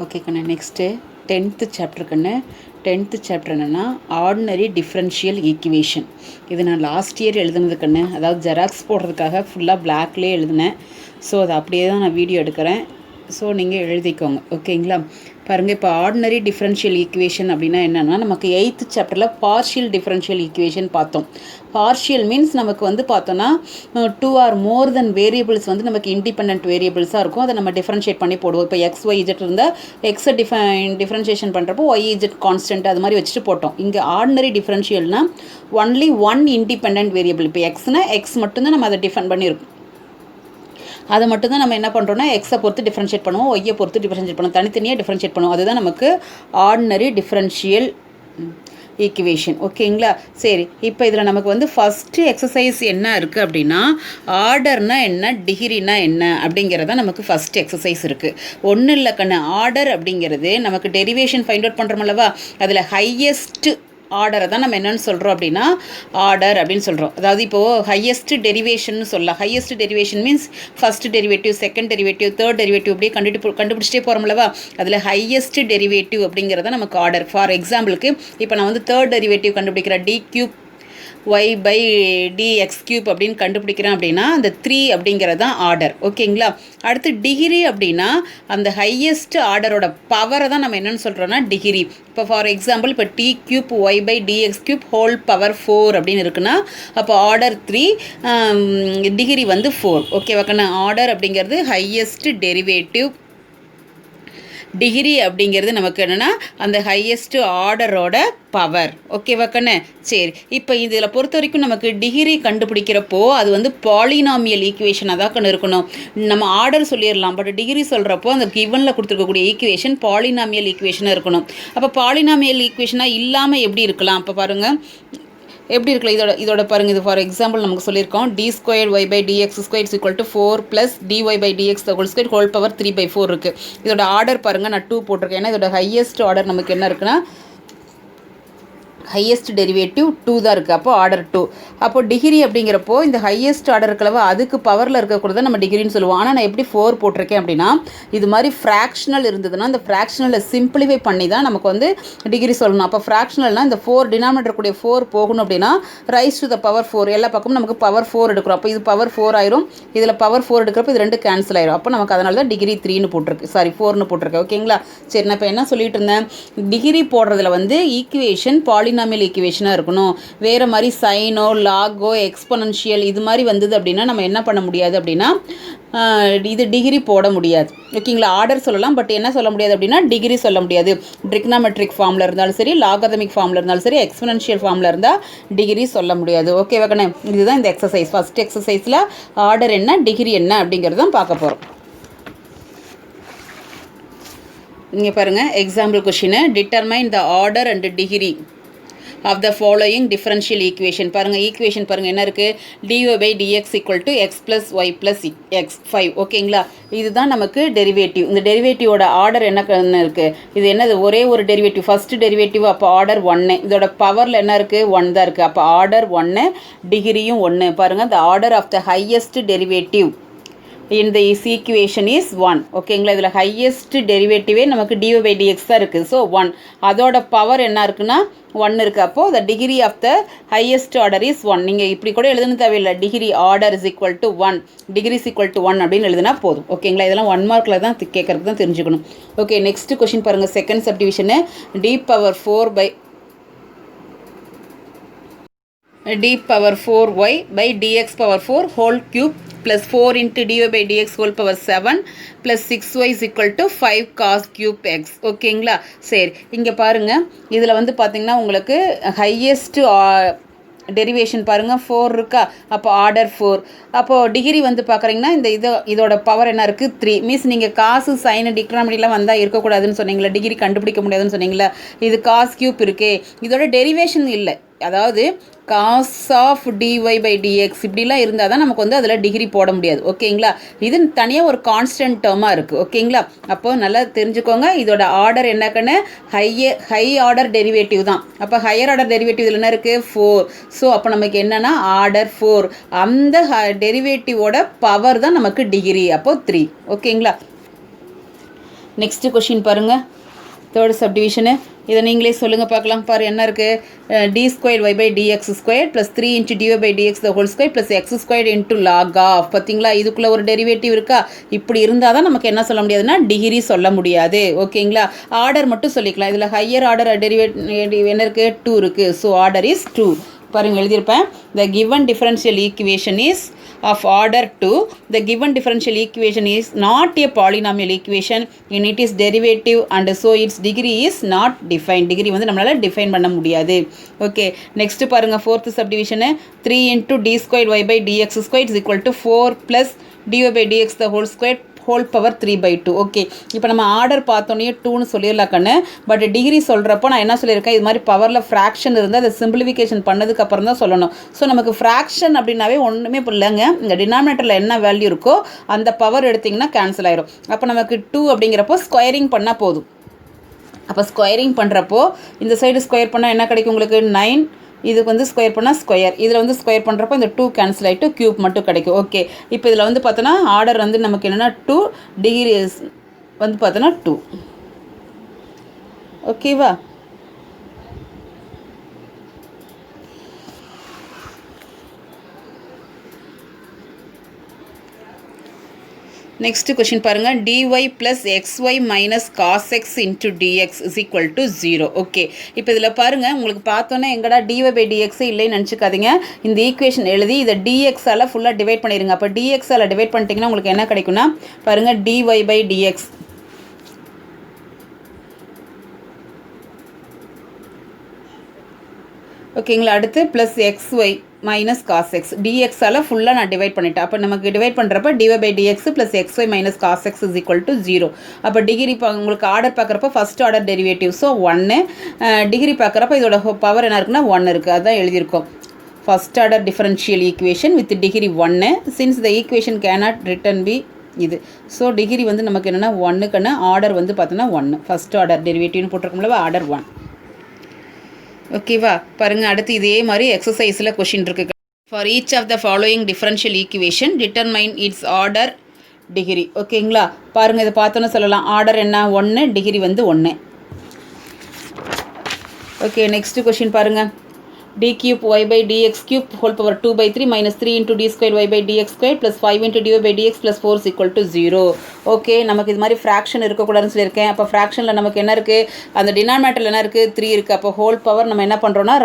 Okay கண்ணு, next 10th chapter கண்ணு. 10th chapter என்னென்னா ஆர்டினரி டிஃப்ரென்ஷியல் ஈக்குவேஷன். இது நான் லாஸ்ட் இயர் எழுதுனது கண்ணு. அதாவது ஜெராக்ஸ் போடுறதுக்காக ஃபுல்லாக பிளாக்லேயே எழுதினேன். ஸோ அது அப்படியே தான் நான் வீடியோ எடுக்கிறேன். ஸோ நீங்கள் எழுதிக்கோங்க, ஓகேங்களா? பாருங்கள், இப்போ ஆர்டினரி டிஃப்ரென்ஷியல் ஈக்குவேஷன் அப்படின்னா என்னென்னா, நமக்கு 8th சாப்டரில் பார்ஷியல் டிஃப்ரென்ஷியல் ஈக்குவேஷன் பார்த்தோம். பார்ஷியல் மீன்ஸ் நமக்கு வந்து பார்த்தோன்னா 2 ஆர் மோர் தென் வேரியபிள்ஸ் வந்து நமக்கு இண்டிபெண்ட் வேரியபிள்ஸாக இருக்கும். அதை நம்ம டிஃப்ரென்ஷியேட் பண்ணி போடுவோம். இப்போ எக்ஸ் ஒய் இஜெட் இருந்தால் எக்ஸை டிஃப்ரென்ஷியேஷன் பண்ணுறப்போ ஒய் இஜெட் கான்ஸ்டன்ட் அது மாதிரி வச்சுட்டு போட்டோம். இங்கே ஆர்டினரி டிஃப்ரென்ஷியல்னால் ஒன்லி ஒன் இண்டிபெண்ட் வேரியபிள். இப்போ எக்ஸ்னால் எக்ஸ் மட்டும்தான் நம்ம அதை டிஃபைன் பண்ணியிருக்கோம். அதை மட்டும் தான் நம்ம என்ன பண்ணுறோன்னா எக்ஸை பொறுத்து டிஃப்ரென்ஷியேட் பண்ணுவோம், ஒய்யை பொறுத்து டிஃப்ரென்ஷியேட் பண்ணுவோம், தனித்தனியாக டிஃப்ரென்ஷியேட் பண்ணுவோம். அதுதான் நமக்கு ஆர்டினரி டிஃப்ரென்ஷியல் ஈக்குவேஷன், ஓகேங்களா? சரி, இப்போ இதில் நமக்கு வந்து ஃபஸ்ட்டு எக்ஸசைஸ் என்ன இருக்குது அப்படின்னா, ஆர்டர்னா என்ன, டிகிரினா என்ன அப்படிங்கிறத நமக்கு ஃபஸ்ட் எக்ஸசைஸ் இருக்குது. ஒன்றும் இல்லை கண்ணு, ஆர்டர் அப்படிங்கிறது நமக்கு டெரிவேஷன் ஃபைண்ட் அவுட் பண்ணுறோமல்லவா, அதில் ஹையஸ்ட்டு ஆர்டரை தான் நம்ம என்னென்னு சொல்கிறோம் அப்படின்னா ஆர்டர் அப்படின்னு சொல்கிறோம். அதாவது இப்போது ஹையஸ்ட் டெரிவேஷன் சொல்லலாம். Highest derivation means first derivative, second derivative, third derivative அப்படியே கண்டுபிடிச்சிட்டே போகிறோம்லவா, அதில் ஹையஸ்ட் டெரிவேட்டிவ் அப்படிங்கிறத நமக்கு ஆர்டர். ஃபார் எக்ஸாம்பிளுக்கு இப்போ நான் வந்து தேர்ட் டெரிவேட்டிவ் கண்டுபிடிக்கிறேன், d cube y by dx cube அப்படின்னு கண்டுபிடிக்கிறேன் அப்படின்னா அந்த 3 அப்படிங்கிறது தான் ஆர்டர், ஓகேங்களா? அடுத்து டிகிரி அப்படின்னா அந்த ஹையஸ்ட் ஆர்டரோட பவரை தான் நம்ம என்னென்னு சொல்கிறோன்னா டிகிரி. இப்போ ஃபார் எக்ஸாம்பிள் இப்போ d cube y by dx cube whole power 4 அப்படின்னு இருக்குன்னா அப்போ ஆர்டர் 3, டிகிரி வந்து 4, ஓகேவாக்கண்ணா? ஆர்டர் அப்படிங்கிறது ஹையஸ்ட் டெரிவேட்டிவ், டிகிரி அப்படிங்கிறது நமக்கு என்னென்னா அந்த ஹையஸ்ட் ஆர்டரோட பவர், ஓகேவா கண்ணு? சரி, இப்போ இதில் பொறுத்த வரைக்கும் நமக்கு டிகிரி கண்டுபிடிக்கிறப்போ அது வந்து பாலினாமியல் ஈக்குவேஷனாக தான் கண்ணு இருக்கணும். நம்ம ஆர்டர் சொல்லிடலாம், பட் டிகிரி சொல்கிறப்போ அந்த கிவனில் கொடுத்துருக்கக்கூடிய ஈக்குவேஷன் பாலினாமியல் ஈக்குவேஷனாக இருக்கணும். அப்போ பாலினாமியல் ஈக்குவேஷனாக இல்லாமல் எப்படி இருக்கலாம்? அப்போ பாருங்கள் எப்படி இருக்கலாம். இதோட பாருங்கள், இது ஃபார் எக்ஸாம்பிள் நமக்கு சொல்லியிருக்கோம், d square y by dx square is equal to 4 plus dy by dx whole square whole power 3/4 இருக்குது. இதோட ஆர்டர் பாருங்கள், நான் 2 போட்டிருக்கேன். ஏன்னா இதோட ஹையஸ்ட் ஆர்டர் நமக்கு என்ன இருக்குன்னா ஹையஸ்ட் டெரிவேட்டிவ் 2 தான் இருக்குது. அப்போ ஆர்டர் 2. அப்போ டிகிரி அப்படிங்கிறப்போ இந்த ஹையஸ்ட் ஆர்டர் இருக்கிறவ அதுக்கு பவரில் இருக்கக்கூடாது நம்ம டிகிரின்னு சொல்லுவோம். ஆனால் நான் எப்படி 4 போட்டிருக்கேன் அப்படின்னா, இது மாதிரி ஃப்ராக்ஷனல் இருந்ததுன்னா அந்த ஃப்ராக்ஷனலை சிம்பிளிஃபை பண்ணி தான் நமக்கு வந்து டிகிரி சொல்லணும். அப்போ ஃப்ராக்ஷனல்னால் இந்த 4 டினாமினேட்டர் கூடிய 4 போகணும் அப்படின்னா ரைஸ் டு த பவர் 4, எல்லா பக்கமும் நமக்கு பவர் 4 எடுக்கிறோம். அப்போ இது பவர் 4 ஆயிரும், இதில் பவர் 4 எடுக்கிறப்போ இது 2 கேன்சல் ஆயிரும். அப்போ நமக்கு அதனால தான் டிகிரி 3ன்னு போட்டிருக்கு, சாரி 4ன்னு போட்டிருக்கேன், ஓகேங்களா? சரி, நான் இப்போ என்ன சொல்லிட்டு இருந்தேன், டிகிரி போடுறதுல வந்து ஈக்குவேஷன் பாலினாமியல் ஈக்குவேஷனாக இருக்கணும். வேறு மாதிரி சைனோ லாகோ எக்ஸ்பொனன்ஷியல் இது மாதிரி வந்தது அப்படின்னா நம்ம என்ன பண்ண முடியாது அப்படின்னா இது டிகிரி போட முடியாது, ஓகேங்களா? ஆர்டர் சொல்லலாம், பட் என்ன சொல்ல முடியாது அப்படின்னா டிகிரி சொல்ல முடியாது. ட்ரிக்னாமெட்ரிக் ஃபார்மில் இருந்தாலும் சரி, லாகதமிக் ஃபார்மில் இருந்தாலும் சரி, எக்ஸ்பொனன்ஷியல் ஃபார்மில் இருந்தால் டிகிரி சொல்ல முடியாது, ஓகேவா கண்ணே? இதுதான் இந்த எக்ஸசைஸ். ஃபஸ்ட் எக்ஸசைஸில் ஆர்டர் என்ன, டிகிரி என்ன அப்படிங்கிறது தான் பார்க்க போகிறோம். இங்கே பாருங்கள், example question, determine the order and degree of the following differential equation. பாருங்கள், ஈக்குவேஷன் பாருங்கள் என்ன இருக்குது, dy by dx equal to x plus y plus x 5, ஓகேங்களா? இதுதான் நமக்கு டெரிவேட்டிவ். இந்த டெரிவேட்டிவோட ஆர்டர் என்ன இருக்குது, இது என்னது, ஒரே ஒரு டெரிவேட்டிவ், ஃபஸ்ட் டெரிவேட்டிவ். அப்போ ஆர்டர் 1, இதோட பவரில் என்ன இருக்குது, 1 தான் இருக்குது. அப்போ ஆர்டர் 1, டிகிரியும் 1. பாருங்கள், the order of the highest derivative in this equation is 1, ஓகேங்களா? இதில் ஹையஸ்ட் டெரிவேட்டிவே நமக்கு dy by dx தான் இருக்குது. ஸோ 1, அதோட பவர் என்ன இருக்குன்னா 1 இருக்குது. அப்போது the degree of the highest order is 1. நீங்கள் இப்படி கூட எழுதுன்னு தேவையில்லை, degree order is equal to 1, degree is equal to 1 அப்படின்னு எழுதுனா போதும், ஓகேங்களா? இதெல்லாம் 1 மார்க்கில் தான் கேட்கறதுக்கு தான் தெரிஞ்சுக்கணும். ஓகே, நெக்ஸ்ட் கொஷின் பாருங்கள், second சப்டிவிஷனு, d power 4y by dx power 4 whole cube plus 4 into dy by dx whole power 7 plus 6y is equal to 5 cos cube x, ஓகேங்களா? சரி, இங்கே பாருங்கள், இதில் வந்து பார்த்திங்கன்னா உங்களுக்கு ஹையஸ்ட்டு டெரிவேஷன் பாருங்கள் 4 இருக்கா, அப்போ ஆர்டர் 4. அப்போது டிகிரி வந்து பார்க்குறீங்கன்னா இதோட பவர் என்ன இருக்குது, 3. மீன்ஸ் நீங்கள் காசு சைனு டிக்ராமெடிலாம் வந்தால் இருக்கக்கூடாதுன்னு சொன்னீங்களா, டிகிரி கண்டுபிடிக்க முடியாதுன்னு சொன்னீங்களா, இது காஸ் கியூப் இருக்கே, இதோட டெரிவேஷன் இல்லை. அதாவது cos of dy by dx இப்படிலாம் இருந்தால் தான் நமக்கு வந்து அதில் டிகிரி போட முடியாது, ஓகேங்களா? இது தனியாக ஒரு கான்ஸ்டன்ட் டேர்மாக இருக்குது, ஓகேங்களா? அப்போ நல்லா தெரிஞ்சுக்கோங்க, இதோட ஆர்டர் என்னக்குன்னு ஹை ஆர்டர் டெரிவேட்டிவ் தான். அப்போ ஹையர் ஆர்டர் டெரிவேட்டிவ் இதில் என்ன இருக்குது, 4. ஸோ அப்போ நமக்கு என்னென்னா ஆர்டர் 4, அந்த டெரிவேட்டிவோட பவர் தான் நமக்கு டிகிரி, அப்போது 3, ஓகேங்களா? நெக்ஸ்ட்டு கொஷின் பாருங்கள், தேர்ட் சப்டிவிஷனு. இதை நீங்களே சொல்லுங்கள் பார்க்கலாம். பாரு என்ன இருக்குது, d square y by dx square plus 3 into dy by dx the whole square plus x square into log of. பார்த்தீங்களா, இதுக்குள்ளே ஒரு டெரிவேட்டிவ் இருக்கா? இப்படி இருந்தால் தான் நமக்கு என்ன சொல்ல முடியாதுன்னா டிகிரி சொல்ல முடியாது. ஓகேங்களா, ஆர்டர் மட்டும் சொல்லிக்கலாம். இதில் ஹையர் ஆர்டர் டெரிவேட்டிவ் என்ன இருக்குது, 2 இருக்குது. So order is 2. பாருங்கள் எழுதியிருப்பேன், the given differential equation is of order 2. The given differential equation is not a polynomial equation and it is derivative and so its degree is not defined. degree வந்து நம்மளால் define பண்ண முடியாது. Okay, next பாருங்கள், fourth சப்டிவிஷனு. 3 into d squared y by dx squared is equal to 4 plus dy by dx the whole square whole power 3/2. Okay, இப்போ நம்ம order பார்த்தோன்னே 2ன்னு சொல்லிடலாம் கண்ணு. பட் டிகிரி சொல்கிறப்போ நான் என்ன சொல்லியிருக்கேன், இது மாதிரி பவரில் ஃப்ராக்ஷன் இருந்தால் அதை சிம்பிளிஃபிகேஷன் பண்ணதுக்கப்புறம் தான் சொல்லணும். ஸோ நமக்கு ஃப்ராக்ஷன் அப்படின்னாவே ஒன்றுமே இல்லைங்க, இந்த டினாமினேட்டரில் என்ன வேல்யூ இருக்கோ அந்த பவர் எடுத்திங்கன்னா கேன்சல் ஆயிரும். அப்போ நமக்கு 2 அப்படிங்கிறப்போ ஸ்கொயரிங் பண்ணால் போதும். அப்போ ஸ்கொயரிங் பண்ணுறப்போ இந்த சைடு ஸ்கொயர் பண்ணால் என்ன கிடைக்கும் உங்களுக்கு, 9. இதுக்கு வந்து ஸ்கொயர் பண்ணால் ஸ்கொயர், இதில் வந்து ஸ்கொயர் பண்ணுறப்போ இந்த 2 கேன்சல் ஆகிட்டு க்யூப் மட்டும் கிடைக்கும். ஓகே, இப்போ இதில் வந்து பார்த்தோன்னா ஆர்டர் வந்து நமக்கு என்னென்னா 2, டிகிரி வந்து பார்த்தோன்னா 2. ஓகேவா, நெக்ஸ்ட் கொஷின் பாருங்கள், dy plus xy minus cos x into dx is equal to 0. Okay, இப்போ இதில் பாருங்கள், உங்களுக்கு பார்த்தோன்னே எங்கடா dy பை டிஎக்ஸே இல்லைன்னு நினச்சிக்காதீங்க. இந்த ஈக்குவேஷன் எழுதி இதை டிஎக்ஸால் ஃபுல்லாக டிவைட் பண்ணிடுங்க. அப்போ டிஎக்ஸால் டிவைட் பண்ணிட்டீங்கன்னா உங்களுக்கு என்ன கிடைக்குன்னா பாருங்கள், dy பை டிஎக்ஸ். ஓகேங்களா, அடுத்து plus xy minus cos x, டிஎக்ஸால் ஃபுல்லாக நான் டிவைட் பண்ணிட்டேன். அப்போ நமக்கு டிவைட் பண்ணுறப்ப dy by dx plus xy minus cos x is equal to 0. அப்போ டிகிரி உங்களுக்கு ஆர்டர் பார்க்குறப்ப first order derivative, so 1. Degree பார்க்குறப்ப இதோட பவர் என்ன இருக்குன்னா 1 இருக்குது, அதுதான் எழுதியிருக்கோம். First order differential equation with degree 1. Since the equation cannot written be இது, ஸோ டிகிரி வந்து நமக்கு என்னென்னா 1க்குன்னு ஆர்டர் வந்து பார்த்தோன்னா 1. ஃபஸ்ட் ஆர்டர் டெரிவேட்டிவ்னு போட்டிருக்கோம்ல, ஆர்டர் 1. ஓகேவா, பாருங்கள் அடுத்து இதே மாதிரி எக்ஸசைஸில் கொஷின் இருக்குது. For each of the following differential equation determine its order degree. ஓகேங்களா, பாருங்கள் இதை பார்த்தோன்னு சொல்லலாம், ஆர்டர் என்ன 1, டிகிரி வந்து 1. ஓகே, நெக்ஸ்ட்டு கொஷின் பாருங்கள், d cube y by dx cube whole power 2/3 minus 3 into d square y by dx square plus 5 into dy by dx plus 4 is equal to 0. Okay, நமக்கு இது மாதிரி fraction இருக்கக்கூடாதுன்னு சொல்லியிருக்கேன். அப்போ ஃப்ராக்ஷனில் நமக்கு என்ன இருக்குது, அந்த டினாமினேட்டரில் என்ன இருக்குது, 3 இருக்குது. அப்போ ஹோல் பவர் நம்ம என்ன பண்ணுறோன்னா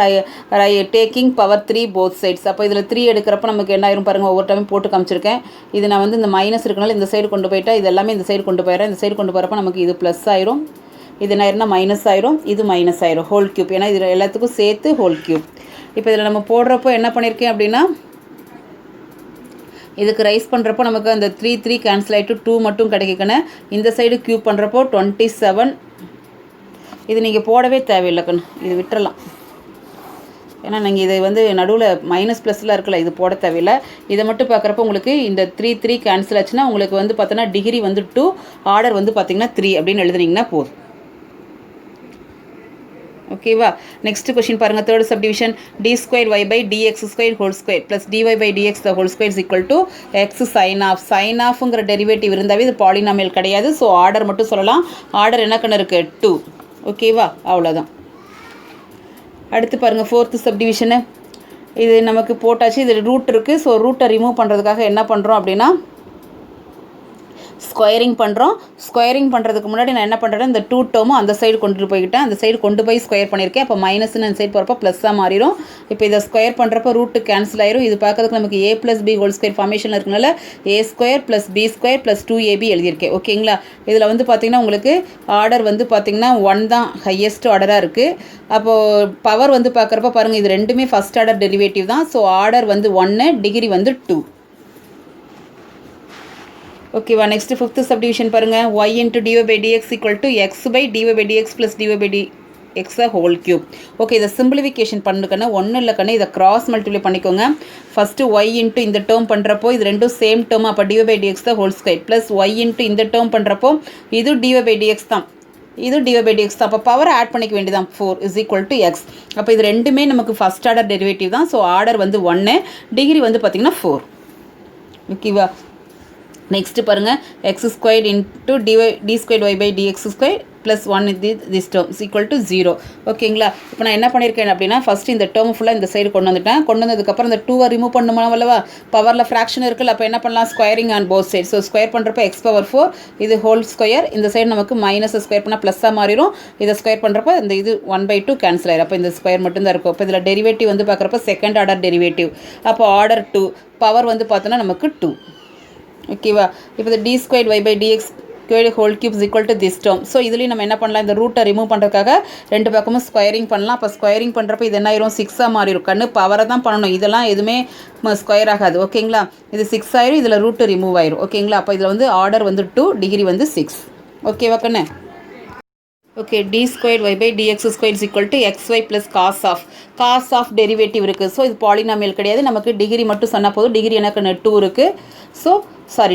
டேக்கிங் பவர் 3 போத் சைட்ஸ். அப்போ இதில் 3 எடுக்கிறப்ப நமக்கு என்ன ஆயிரும் பாருங்கள், ஒவ்வொரு டைம் போட்டு காமிச்சிருக்கேன். இது நான் வந்து இந்த மைனஸ் இருக்கனால இந்த சைடு கொண்டு போயிட்டா இது எல்லாமே இந்த சைடு கொண்டு போயிடுறேன். இந்த சைடு கொண்டு போகிறப்ப நமக்கு இது ப்ளஸ் ஆயிரும், இது என்ன ஆயிரும்னா மைனஸ் ஆயிரும், இது மைனஸ் ஆயிரும், ஹோல் க்யூப். ஏன்னா இதில் எல்லாத்துக்கும் சேர்த்து ஹோல் க்யூப். இப்போ இதில் நம்ம போடுறப்போ என்ன பண்ணியிருக்கேன் அப்படின்னா, இதுக்கு ரைஸ் பண்ணுறப்போ நமக்கு அந்த 3 கேன்சல் ஆகிட்டு 2 மட்டும் கிடைக்கணும். இந்த சைடு க்யூப் பண்ணுறப்போ 27. இது நீங்கள் போடவே தேவையில்லை கண்ணு, இது விட்டுறலாம். ஏன்னா நீங்கள் இதை வந்து நடுவில் மைனஸ் ப்ளஸ்லாம் இருக்கல, இது போட தேவையில்லை. இதை மட்டும் பார்க்குறப்போ உங்களுக்கு இந்த 3 கேன்சல் ஆச்சுன்னா உங்களுக்கு வந்து பார்த்தோன்னா டிகிரி வந்து 2, ஆர்டர் வந்து பார்த்திங்கன்னா 3 அப்படின்னு எழுதுனீங்கன்னா போதும். ஓகேவா, நெக்ஸ்ட் கொஷின் பாருங்கள், third subdivision. D square y by dx square whole square plus dy by dx the whole square is equal to x sine of. Sine ஆஃப்ங்கிற டெரிவேட்டிவ் இருந்தாவே இது பாலினாமியல் கிடையாது. ஸோ ஆர்டர் மட்டும் சொல்லலாம். ஆர்டர் என்ன கண்ணு இருக்குது, 2. ஓகேவா, அவ்வளோதான். அடுத்து பாருங்கள், ஃபோர்த்து சப்டிவிஷனு. இது நமக்கு போட்டாச்சு, இது ரூட் இருக்குது. ஸோ ரூட்டை ரிமூவ் பண்ணுறதுக்காக என்ன பண்ணுறோம் அப்படின்னா ஸ்கொயரிங் பண்ணுறோம். ஸ்கொயரிங் பண்ணுறதுக்கு முன்னாடி நான் என்ன பண்ணுறேன், இந்த 2 டேர்மும் அந்த சைடு கொண்டு போய்கிட்டேன். அந்த சைடு கொண்டு போய் ஸ்கொயர் பண்ணியிருக்கேன். அப்போ மைனஸ்னு அந்த சைடு போகிறப்போ ப்ளஸ்ஸாக மாறிடும். இப்போ இதை ஸ்கொயர் பண்ணுறப்போ ரூட்டு கேன்சல் ஆயிரும். இது பார்க்கறதுக்கு நமக்கு a + b ஹோல் ஸ்கொயர் ஃபார்மேஷனில் இருக்கனால a² + b² + 2ab எழுதியிருக்கேன். ஓகேங்களா, இதில் வந்து பார்த்திங்கன்னா உங்களுக்கு ஆர்டர் வந்து பார்த்திங்கன்னா 1 தான் ஹையஸ்ட் ஆர்டராக இருக்குது. அப்போது பவர் வந்து பார்க்குறப்ப பாருங்கள், இது ரெண்டுமே ஃபஸ்ட் ஆர்டர் டெரிவேட்டிவ் தான். ஸோ ஆர்டர் வந்து 1, டிகிரி வந்து 2. ஓகேவா, நெக்ஸ்ட் ஃபிஃப்த் சப்டிவிஷன் பாருங்கள், y into dy by dx equal to x by dy by dx plus dy by dx whole cube. Okay, இதை சிம்பிளிஃபிகேஷன் பண்ணுக்கண்ணு, ஒன்றும் இல்லை கண்ணு, இதை கிராஸ் மல்டிப்ளை பண்ணிக்கோங்க. ஃபஸ்ட்டு y இன்ட்டு இந்த டேர்ம் பண்ணுறப்போ இது ரெண்டும் சேம் டேர்ம், அப்போ dy by dx தான் whole square plus y into இந்த டேர்ம் பண்ணுறப்போ இது dy by dx தான், இது dy by dx தான். அப்போ பவர் ஆட் பண்ணிக்க வேண்டியதான், 4 is equal to x. அப்போ இது ரெண்டுமே நமக்கு ஃபஸ்ட் ஆர்டர் டெரிவேட்டிவ் தான். ஸோ ஆர்டர் வந்து 1, டிகிரி வந்து பார்த்திங்கன்னா 4. ஓகேவா, நெக்ஸ்ட்டு பாருங்கள் x squared into d squared y by dx square plus 1 this term equal to 0. ஓகேங்களா? இப்போ நான் என்ன பண்ணியிருக்கேன் அப்படின்னா ஃபஸ்ட்டு இந்த டேர்ம் ஃபுல்லாக இந்த சைடு கொண்டு வந்துட்டேன். கொண்டு வந்ததுக்கப்புறம் இந்த 2 ரிமூவ் பண்ணுமா அல்லவா? பவரில் ஃப்ராக்ஷன் இருக்குல்ல, அப்போ என்ன பண்ணலாம்? Squaring on both side. So square பண்ணுறப்ப எக்ஸ் பவர் 4 இது ஹோல் ஸ்கொயர், இந்த சைடு நமக்கு மைனஸை ஸ்கொயர் பண்ணால் ப்ளஸ்ஸாக மாறிடும். இதை ஸ்கொயர் பண்ணுறப்ப இந்த இது 1/2 கேன்சல் ஆயிடும். அப்போ இந்த ஸ்கொயர் மட்டும் தான் இருக்கும். இப்போ இதில் டெரிவேட்டிவ் வந்து பார்க்குறப்ப செகண்ட் ஆர்டர் டெரிவேட்டிவ். அப்போ ஆர்டர் 2 பவர் வந்து பார்த்தோன்னா நமக்கு 2. ஓகேவா? இப்போ இந்த d squared y by dx whole cube equal to this term. So இதுலேயும் நம்ம என்ன பண்ணலாம்? இந்த ரூட்டை ரிமூவ் பண்ணுறதுக்காக ரெண்டு பக்கமும் ஸ்கொயரிங் பண்ணலாம். அப்போ ஸ்கொயரிங் பண்ணுறப்ப இது என்ன ஆயிரும்? 6ஆக மாறிடும். கண்ணு பவரை தான் பண்ணணும், இதெல்லாம் எதுவுமே ஸ்கொயர் ஆகாது. ஓகேங்களா? இது 6 ஆயிரும், இதில் ரூட்டு ரிமூவ் ஆயிரும். ஓகேங்களா? அப்போ இதில் வந்து ஆர்டர் வந்து 2, டிகிரி வந்து 6. ஓகேவா கண்ணு? Okay, d square y by dx square equal to xy plus cos of derivative இருக்குது. ஸோ இது பாலினாமியல் கிடையாது, நமக்கு டிகிரி மட்டும் சொன்னால் போதும். டிகிரி எனக்கு 2 இருக்குது. ஸோ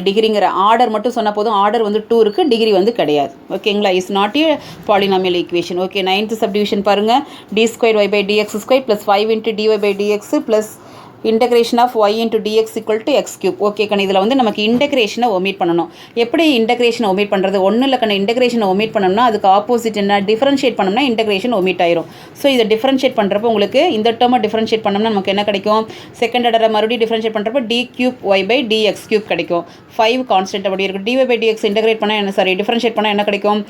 டிகிரிங்கிற ஆர்டர் மட்டும் சொன்னால் போதும். ஆர்டர் வந்து 2 இருக்குது, டிகிரி வந்து கிடையாது. ஓகேங்களா? Is not a polynomial equation. Okay, 9th subdivision பாருங்கள். D square y by dx square plus 5 into dy by dx plus integration of y into dx equal to x cube. Okay கண்ணு, இதில் வந்து நமக்கு இன்டகிரேஷனை omit பண்ணணும். எப்படி இன்டகிரேஷனை omit பண்ணுறது? ஒன்றும் இல்லை கண்ணு, இன்டகிரேஷனை ஒமிட் பண்ணோம்னா அதுக்கு ஆப்போசிட் என்ன? டிஃபரன்ஷியேட் பண்ணோம்னா இன்டகிரேஷன் ஒமிட் ஆயிரும். ஸோ இதை டிஃபரன்ஷியேட் பண்ணுறப்போ உங்களுக்கு இந்த டேர்மை டிஃபரன்ஷியேட் பண்ணோம்னா நமக்கு என்ன கிடைக்கும்? செகண்ட் ஆர்டரை மறுபடியும் டிஃபரன்ஷியேட் பண்ணுறப்போ d cube y by dx cube கிடைக்கும். 5 கான்ஸ்டன்ட் அப்படி இருக்குது. டிஒய் பை டிஎக்ஸ் இன்டகிரேட் பண்ணால் என்ன டிஃபரன்ஷியேட் பண்ணால் என்ன கிடைக்கும்?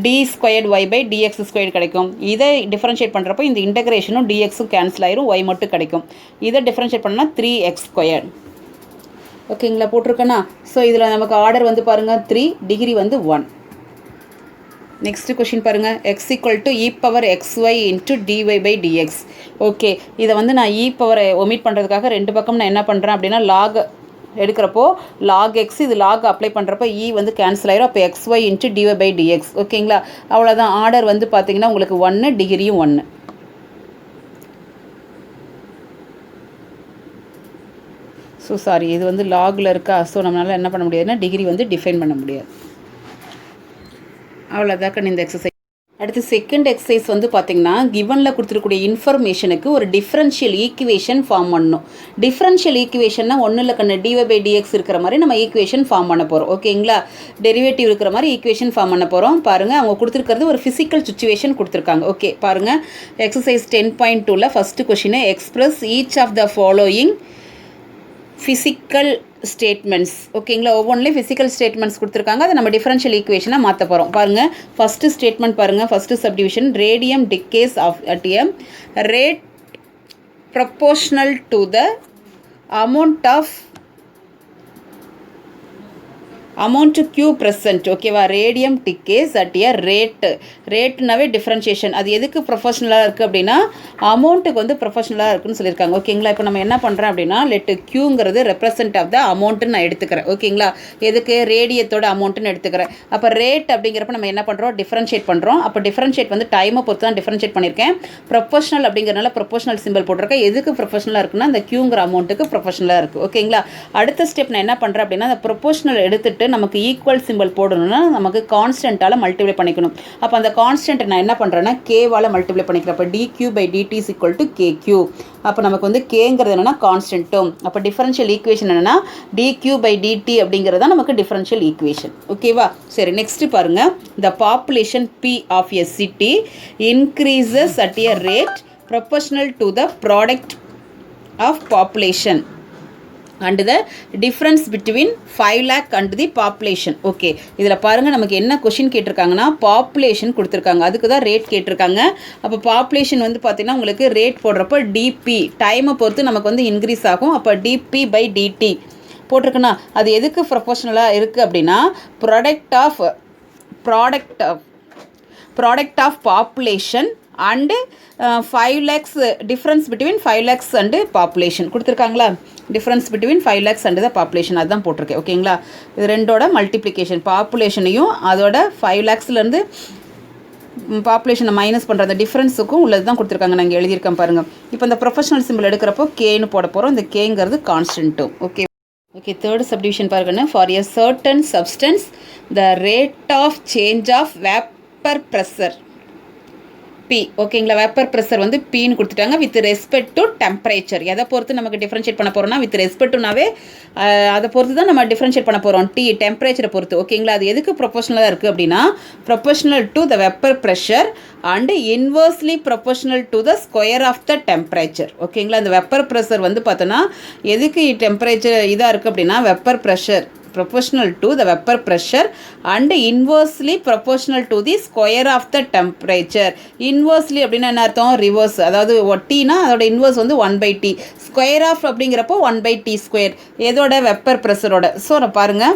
D squared y by dx square கிடைக்கும். இதை டிஃபரன்ஷியேட் பண்ணுறப்போ இந்த இன்டகிரேஷனும் டிஎக்ஸும் கேன்சல் ஆயிரும், ஒய் மட்டும் கிடைக்கும். இதை டிஃபரன்ஷியேட் பண்ணால் 3x ஸ்கொயர். ஓகேங்களா? போட்டிருக்கேன்னா ஸோ இதில் நமக்கு ஆர்டர் வந்து பாருங்கள் 3, டிகிரி வந்து 1. நெக்ஸ்ட் கொஷின் பாருங்கள். X equal to e power xy into dy by dx. Okay, இதை வந்து நான் இ பவரை ஒமிட் பண்ணுறதுக்காக ரெண்டு பக்கம் நான் என்ன பண்ணுறேன் அப்படின்னா லாக் எடுக்கிறப்போ லாக் எக்ஸ், இது லாக் அப்ளை பண்ணுறப்போ இ வந்து கேன்சல் ஆயிரும். அப்போ xy into dy by dx. ஓகேங்களா? அவ்வளோதான். ஆர்டர் வந்து பார்த்தீங்கன்னா உங்களுக்கு 1, டிகிரியும் 1. ஸோ சாரி, இது வந்து லாகில் இருக்கா? ஸோ நம்மளால் என்ன பண்ண முடியாதுன்னா டிகிரி வந்து டிஃபைன் பண்ண முடியாது. அவ்வளோதாக்கா இந்த எக்ஸசைஸ். அடுத்து செகண்ட் எக்ஸசைஸ் வந்து பார்த்திங்கன்னா கிவனில் கொடுத்துருக்கூடிய இன்ஃபர்மேஷனுக்கு ஒரு டிஃப்ரென்ஷியல் ஈக்குவேஷன் ஃபார்ம் பண்ணணும். டிஃப்ரென்ஷியல் ஈக்குவேஷன்னா ஒன்றும் இல்லை கண்ணு, டிஒய் பை டிஎக்ஸ் இருக்கிற மாதிரி நம்ம ஈக்குவேஷன் ஃபார்ம் பண்ண போகிறோம். ஓகேங்களா? டெரிவேட்டிவ் இருக்கிற மாதிரி ஈக்குவேஷன் ஃபார்ம் பண்ண போகிறோம். பாருங்கள், அவங்க கொடுத்துருக்கிறது ஒரு ஃபிசிக்கல் சுச்சுவேஷன் கொடுத்துருக்காங்க. ஓகே பாருங்கள், எக்ஸசைஸ் 10.2ல் first question, express each of the following physical statements. ஓகேங்களா? ஒவ்வொன்றிலையும் ஃபிசிக்கல் ஸ்டேட்மெண்ட்ஸ் கொடுத்துருக்காங்க, அதை நம்ம டிஃபரன்ஷியல் ஈக்குவேஷனாக மாற்ற போகிறோம். பாருங்கள், ஃபஸ்ட்டு ஸ்டேட்மெண்ட் பாருங்கள். First subdivision, radium decays of at a rate proportional to the amount Q present. ஓகேவா? ரேடியம் டிகேஸ் அட் எ ரேட்னாவே டிஃப்ரென்ஷியேஷன். அது எதுக்கு ப்ரொஃபஷனலாக இருக்குது அப்படின்னா அமௌண்ட்டுக்கு வந்து ப்ரொஃபஷனலாக இருக்குன்னு சொல்லியிருக்காங்க. ஓகேங்களா? இப்போ நம்ம என்ன பண்ணுறோம் அப்படின்னா லெட் Qங்கிறது ரெப்ரசன்ட் ஆஃப் த அமௌண்ட்டுன்னு நான் எடுத்துக்கிறேன். ஓகேங்களா? எதுக்கு? ரேடியத்தோட அமௌண்ட்டுன்னு எடுத்துக்கிறேன். அப்போ ரேட் அப்படிங்கிறப்ப நம்ம என்ன பண்ணுறோம்? டிஃப்ரென்ஷியேட் பண்ணுறோம். அப்போ டிஃப்ரென்ஷியேட் வந்து டைமை பொறுத்து தான் டிஃப்ரென்ஷியேட் பண்ணியிருக்கேன். ப்ரொஃபஷனல் அப்படிங்கிறனால ப்ரொஃபஷனல் சிம்பிள் போட்டிருக்கேன். எதுக்கு ப்ரொஃபஷனலாக இருக்குன்னா அந்த Qங்கிற அமௌண்ட்டுக்கு ப்ரொஃபஷனலாக இருக்குது. ஓகேங்களா? அடுத்த ஸ்டெப் நான் என்ன பண்ணுறேன் அப்படின்னா அந்த ப்ரொஃபஷனல் எடுத்துட்டு நமக்கு ஈக்குவல் சிம்பிள் போடணும்னா நமக்கு கான்ஸ்டன்ட்டால் மல்டிப்ளை பண்ணிக்கணும். அப்போ அந்த கான்ஸ்டன்ட்டை நான் என்ன பண்ணுறேன்னா கேவால் மல்டிப்ளை பண்ணிக்கிறேன். அப்போ dq by dt is equal to kq. அப்போ நமக்கு வந்து கேங்கிறது என்னென்னா கான்ஸ்டன்ட்டும். அப்போ டிஃபரன்ஷியல் ஈக்குவேஷன் என்னென்னா dq பை dt அப்படிங்கிறது தான் நமக்கு டிஃபரன்ஷியல் ஈக்குவேஷன். ஓகேவா? சரி, நெக்ஸ்ட்டு பாருங்கள். The population P of a city increases at a rate proportional to the product of population and the difference between 5 lakh and the population. ஓகே, இதில் பாருங்கள் நமக்கு என்ன கொஷின் கேட்டிருக்காங்கன்னா பாப்புலேஷன் கொடுத்துருக்காங்க, அதுக்கு தான் ரேட் கேட்டிருக்காங்க. அப்போ பாப்புலேஷன் வந்து பார்த்திங்கன்னா உங்களுக்கு ரேட் போடுறப்போ டிபி டைமை பொறுத்து நமக்கு வந்து இன்க்ரீஸ் ஆகும். அப்போ டிபி பை டிடி போட்டிருக்குன்னா அது எதுக்கு ப்ரொபோஷனலாக இருக்குது அப்படின்னா product of population and 5 lakhs difference between 5 lakhs and population கொடுத்துருக்காங்களா? Difference between 5 lakhs and the population அதுதான் போட்டிருக்கேன். ஓகேங்களா? இது ரெண்டோட மல்டிப்ளிகேஷன், பாப்புலேஷனையும் அதோட 5 lakhsலேருந்து பாப்புலேஷனை மைனஸ் பண்ணுற அந்த டிஃப்ரென்ஸுக்கும் உள்ளது தான் கொடுத்துருக்காங்க. நான் இங்கே எழுதியிருக்கேன் பாருங்கள். இப்போ இந்த ப்ரொஃபஷனல் சிம்பிள் எடுக்கிறப்போ கேன்னு போட போகிறோம். இந்த கேங்கிறது கான்ஸ்டன்ட்டும். ஓகே, தேர்ட் சப்டிவிஷன் பாருங்கன்னு, for a certain substance the rate of change of vapour pressure p. ஓகேங்களா, வெப்பர் ப்ரெஷர் வந்து பின்னு கொடுத்துட்டாங்க வித் ரெஸ்பெக்ட் டு டெம்பரேச்சர். எதை பொறுத்து நமக்கு டிஃப்ரென்ஷியேட் பண்ண போகிறோம்னா வித் ரெஸ்பெக்ட்னாவே அதை பொறுத்து தான் நம்ம டிஃப்ரென்ஷியேட் பண்ண போகிறோம். டெம்பரேச்சரை பொறுத்து. ஓகேங்களா, அது எதுக்கு ப்ரொபோஷனலாக இருக்குது அப்படின்னா proportional to the vapour pressure and inversely proportional to the square of the temperature. ஓகேங்களா, இந்த வெப்பர் ப்ரெஷர் வந்து பார்த்தோன்னா எதுக்கு டெம்பரேச்சர் இதாக இருக்குது அப்படின்னா webber pressure proportional to the vapor pressure and inversely proportional to the square of the temperature. Inversely அப்படின்னா என்ன அர்த்தம்? ரிவர்ஸ். அதாவது டீனா அதோட இன்வர்ஸ் வந்து 1/t. ஸ்கொயர் ஆஃப் அப்படிங்கிறப்போ 1/t ஸ்கொயர். எதோட? வெப்பர் ப்ரெஷரோட. ஸோ நான் பாருங்கள்,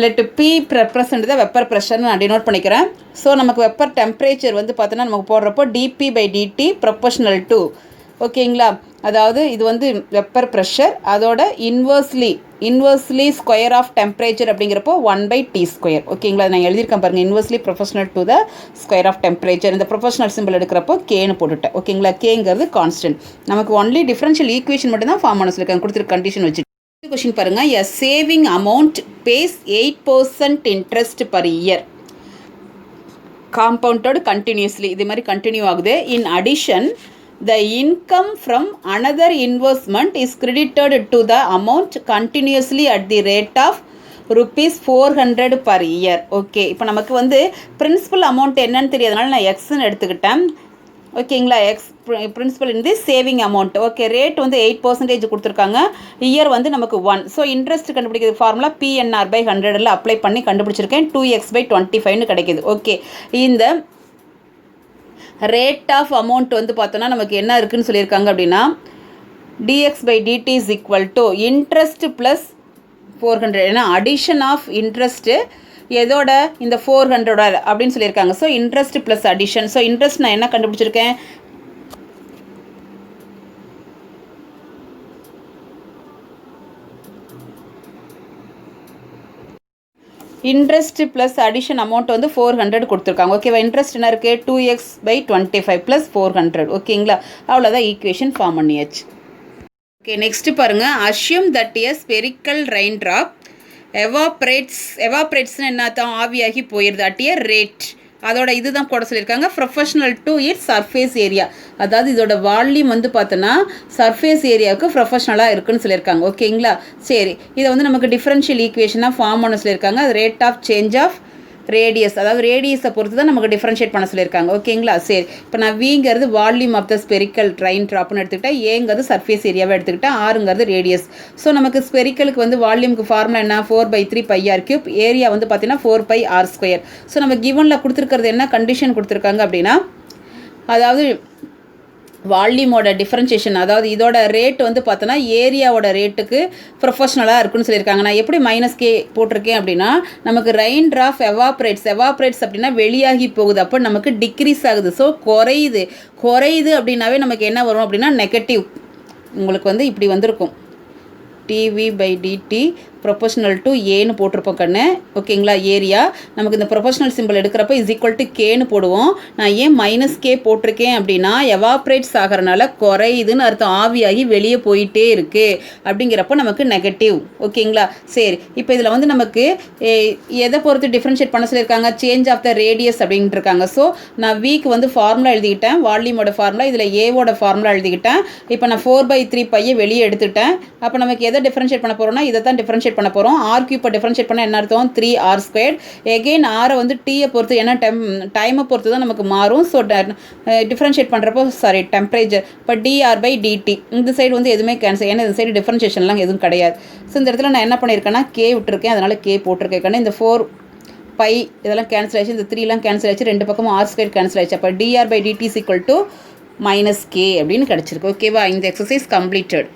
let P represent the vapour ப்ரெஷர்னு நான் டினோட் பண்ணிக்கிறேன். ஸோ நமக்கு வெப்பர் டெம்பரேச்சர் வந்து பார்த்தோன்னா நமக்கு போடுறப்போ dp/dt ப்ரொபோஷனல் டு. ஓகேங்களா, அதாவது இது வந்து வெப்பர் ப்ரெஷர் அதோட இன்வர்ஸ்லி ஸ்கொயர் ஆஃப் டெம்பரேச்சர் அப்படிங்கிறப்போ 1/t ஸ்கொயர். ஓகேங்களா, நான் எழுதியிருக்கேன் பாருங்கள், inversely proportional to the square of temperature. இந்த ப்ரொபோஷனல் சிம்பிள் எடுக்கிறப்போ கேன்னு போட்டுட்டேன். ஓகேங்களா, கேங்கிறது கான்ஸ்டன்ட். நமக்கு ஒன்லி டிஃபரன்ஷியல் ஈக்குவேஷன் மட்டும் தான் ஃபார்ம் பண்ண சொல்லியிருக்காங்க கொடுத்துருக்க கண்டிஷன் வச்சு. கொஸ்டின் பாருங்கள், a saving amount pays 8% interest per year compounded continuously. இது மாதிரி கண்டினியூ ஆகுது. In addition the income from another investment is credited to the amount continuously at the rate of ₹400 per year. Okay, இப்போ நமக்கு வந்து principal amount என்னன்னு தெரியாதனால நான் எக்ஸ்ன்னு எடுத்துக்கிட்டேன். ஓகேங்களா, எக்ஸ் பிரின்சிபல் இன் தி சேவிங் அமௌண்ட். ஓகே, ரேட் வந்து 8% கொடுத்துருக்காங்க. இயர் வந்து நமக்கு 1. ஸோ இன்ட்ரெஸ்ட் கண்டுபிடிக்கிறது ஃபார்முலா PNR/100 அப்ளை பண்ணி கண்டுபிடிச்சிருக்கேன். 2x/25 கிடைக்கிது. ஓகே, இந்த ரேட் ஆஃப் அமௌண்ட் வந்து பார்த்தோன்னா நமக்கு என்ன இருக்குதுன்னு சொல்லியிருக்காங்க அப்படின்னா dx/dt is equal to interest plus 400. ஏன்னா அடிஷன் ஆஃப் இன்ட்ரெஸ்ட்டு எதோட இந்த 400 அப்படின்னு சொல்லியிருக்காங்க. So interest plus addition. So interest நான் என்ன கண்டுபிடிச்சிருக்கேன்? இன்ட்ரெஸ்ட் ப்ளஸ் அடிஷன் அமௌண்ட் வந்து 400 கொடுத்துருக்காங்க. ஓகேவா, இன்ட்ரெஸ்ட் என்ன இருக்குது? 2x/25 plus 400. ஓகேங்களா, அவ்வளோதான் ஈக்குவேஷன் ஃபார்ம் பண்ணியாச்சு. ஓகே, நெக்ஸ்ட்டு பாருங்கள், assume that a spherical rain drop எவாப்ரேட்ஸ்னு என்ன தான் ஆவியாகி போயிடுது அட் எ ரேட். அதோட இதுதான் போட சொல்லியிருக்காங்க. Professional to it surface area. அதாவது இதோட வால்யூம் வந்து பார்த்தோன்னா சர்ஃபேஸ் ஏரியாவுக்கு ப்ரொஃபஷனலாக இருக்குன்னு சொல்லியிருக்காங்க. ஓகேங்களா, சரி, இதை வந்து நமக்கு டிஃபரன்ஷியல் ஈக்குவேஷனாக ஃபார்ம் பண்ண சொல்லியிருக்காங்க. அது rate of change of radius, அதாவது ரேடியஸை பொறுத்து தான் நமக்கு டிஃபரன்ஷியேட் பண்ண சொல்லியிருக்காங்க. ஓகேங்களா, சரி, இப்போ நான் விங்கிறது volume of the spherical rain ட்ராப்னு எடுத்துக்கிட்டேன். ஏங்கிறது சர்ஃபேஸ் ஏரியாவை எடுத்துக்கிட்டேன். ஆறுங்கிறது ரேடியஸ். ஸோ நமக்கு ஸ்பெரிக்கலுக்கு வந்து வால்யூமுக்கு ஃபார்முலா என்ன? 4/3πr3. ஏரியா வந்து பார்த்தீங்கன்னா 4πr². ஸோ நம்ம கிவனில் கொடுத்துருக்கிறது என்ன கண்டிஷன் கொடுத்துருக்காங்க அப்படின்னா, அதாவது வால்யூமோட டிஃப்ரென்ஷியேஷன், அதாவது இதோட ரேட் வந்து பார்த்தோன்னா ஏரியாவோட ரேட்டுக்கு ப்ரொஃபஷனலாக இருக்குன்னு சொல்லியிருக்காங்க. நான் எப்படி -k போட்டிருக்கேன் அப்படின்னா, நமக்கு ரெயின் ட்ராப் எவாப்ரேட்ஸ் அப்படின்னா வெளியாகி போகுது. அப்போ நமக்கு டிக்ரீஸ் ஆகுது. ஸோ குறையுது அப்படின்னாவே நமக்கு என்ன வரும் அப்படின்னா நெகட்டிவ். உங்களுக்கு வந்து இப்படி வந்திருக்கும், dv/dt ப்ரொபோஷனல் டு ஏன்னு போட்டிருப்போம் கண்ணு. ஓகேங்களா, ஏரியா நமக்கு இந்த ப்ரொபோஷனல் சிம்பிள் எடுக்கிறப்ப இஸ் ஈக்குவல் டு கேன்னு போடுவோம். நான் ஏன் -k போட்டிருக்கேன் அப்படின்னா எவாப்ரேட்ஸ் ஆகிறனால குறையுதுன்னு அர்த்தம். ஆவியாகி வெளியே போயிட்டே இருக்குது அப்படிங்கிறப்போ நமக்கு நெகட்டிவ். ஓகேங்களா, சரி, இப்போ இதில் வந்து நமக்கு எதை பொறுத்து டிஃப்ரென்ஷியேட் பண்ண சொல்லியிருக்காங்க? சேஞ்ச் ஆஃப் த ரேடியஸ் அப்படின்ட்டு இருக்காங்க. ஸோ நான் வீக்கு வந்து ஃபார்முலா எழுதிக்கிட்டேன், வால்யூமோட ஃபார்முலா. இதில் ஏவோட ஃபார்முலா எழுதிக்கிட்டேன். இப்போ நான் 4/3π வெளியே எடுத்துட்டேன். அப்போ நமக்கு எதை டிஃப்ரென்ஷியேட் பண்ண போகிறோம்னா இதை தான் டிஃப்ரென்ஷியேட் பண்ண போகிறோம். r³ இப்போ டிஃபரன்ஷியேட் பண்ண என்ன அர்த்தம்? 3r². எகெயின் ஆரை வந்து டீயை பொறுத்து, ஏன்னா டைமை பொறுத்து தான் நமக்கு மாறும். ஸோ டிஃபரன்ஷியேட் பண்ணுறப்போ டெம்பரேச்சர் இப்போ dr/dt. இந்த சைடு வந்து எதுவுமே கேன்சல், ஏன்னா இந்த சைடு டிஃபரன்ஷியேஷன்லாம் எதுவும் கிடையாது. ஸோ இந்த இடத்துல நான் என்ன பண்ணியிருக்கேன்னா k விட்டுருக்கேன், அதனால் k போட்டிருக்கேன். இந்த 4π இதெல்லாம் கேன்சல் ஆயிடுச்சு, இந்த 3லாம் கேன்சல் ஆயிடுச்சு, ரெண்டு பக்கமும் r² கேன்சல் ஆயிடுச்சு. அப்போ dr/dt is equal to -k அப்படின்னு கிடச்சிருக்கு. ஓகேவா, இந்த எக்ஸசைஸ் கம்ப்ளீட்டட்.